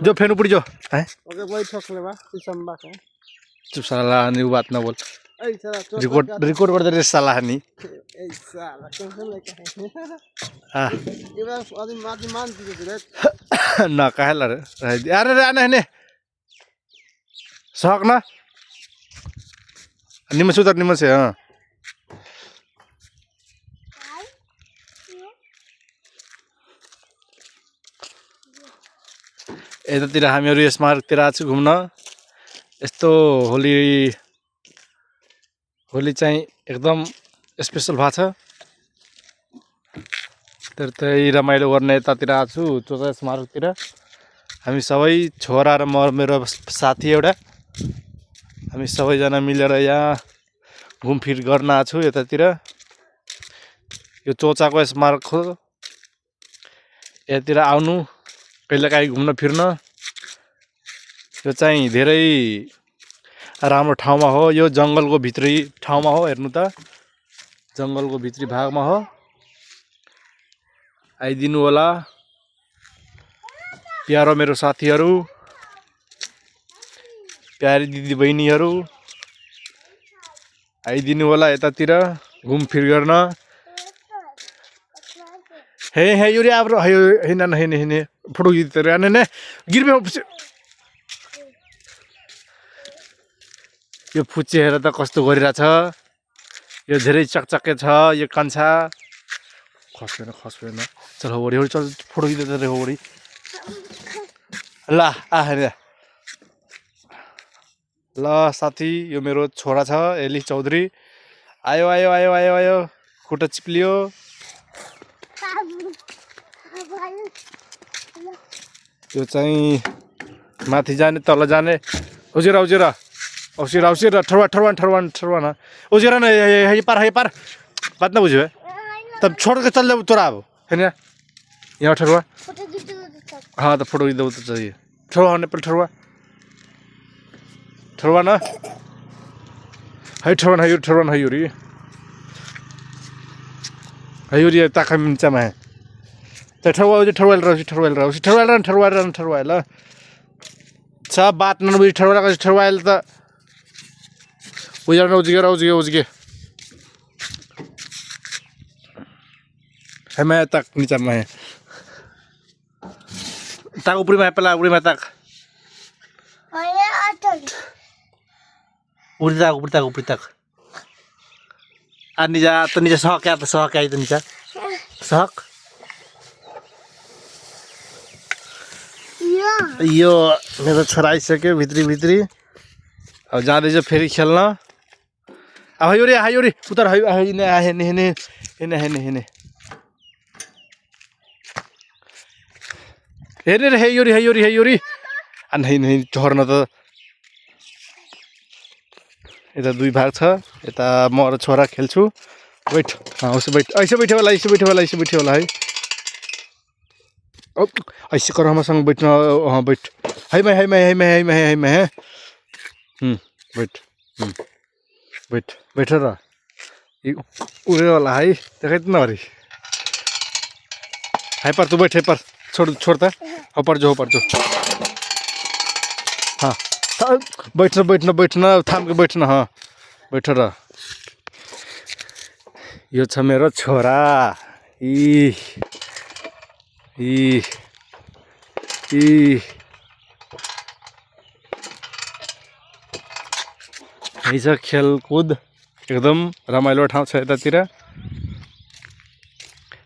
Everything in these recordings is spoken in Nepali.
जो फेन ऊपर जो है ओके वही ठोक ले बा सिसंबा के चुप साला न्यू बात ना बोल रिकॉर्ड कर दे साला नहीं ए साला कैसे लेके हां ये बार आदमी मान दीजिए रे ना कहला रे अरे रे आने ने सहक ना निमस उतर निमस है हां यतातिर हामीहरु यस मार्गतिर आछु घुम्न यस्तो होली चाहिँ एकदम स्पेशल भएको छ त्यही रमाइलो गर्ने यतातिर आछु चोचा यस मार्गतिर हामी सबै छोरा र मेरो साथी एउटा हामी सबैजना मिलेर यहाँ घुमफिर गर्न आछु यतातिर यो चोचाको यस मार्ग हो यतातिर आउनु कहिलेकाहीँ घुम्न फिर्न यो चाहिँ धेरै राम्रो ठाउँमा हो यो जंगलको भित्री ठाउँमा हो हेर्नु त जंगलको भित्री भागमा हो आइदिनु होला प्यारो मेरो साथीहरु प्यारी दिदी बहिनीहरु आइदिनु होला यतातिर घुमफिर गर्न हे युरी आब्रो हे न हे फोटो खिचेर आने ने गिरबे यो फुच्चे हेर त कस्तो गरिरा छ यो धेरै चकचके छ यो कान्छा खस्दैन चल होरी चल फोटो खिचेर रे होरी ल आ हेर ल साथी यो मेरो छोरा छ एली चौधरी आयो आयो आयो आयो आयो खुट्टा चिप्लियो यो चाहिँ माथि जाने तल जाने उजेर उजेर औसिर औसिर ठरवा ना उजेर न हे पार बात न बुझ्यो तब छोड़ के चल जा तोरा अब है ना यहाँ ठरवा हाँ तो फोटो खींच तो चाहिए ठरवा होने पर ठरवा ना है ठरवा है युरी ताका मिन्चा में तो ठरवाल सब बात न बुझी ठरवाल त उजेर उजगे है मैं तक नीचा में तक ऊपरी में पहला ऊपरी में तक ऊपरी तक आ नीचा तो नीचा सहक क्या तो सहक आई तो नीचा सहक यो मेरो छोरा आइसक्यो भित्री अब जाँदैछ फेरि खेल्न अब हायोरी उतार हेने हेर्ने रे हेयोरी नहीं झर्न त यता दुई भाग छ यता म र छोरा खेल्छु वेट ऐसे बैठ्यो होला है ऐसे कर हमासँग बैठ्न बैठ है बैठ र उडे होला है देखाइ त नहरी है पर तू बैठ छोड़ त ऊपर जो हाँ बैठना थाम के बैठना हाँ बैठ र यो छ मेरो छोरा यही छ खेलकुद एकदम रमाइलो ठाउँ छ यतातिर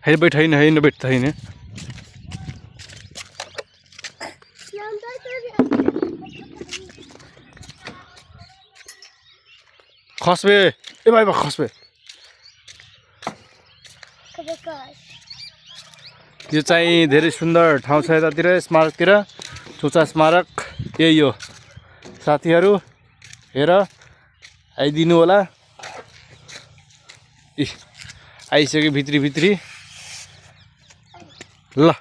है बैठ हैन बैठ हैन खस्बे ए भाइ खस्बे यो चाहिँ धेरै सुन्दर ठाउँ छ यतातिर स्मारकतिर चोचा स्मारक यही हो साथीहरु हेर आइदिनु होला आइसक्यो भित्री ल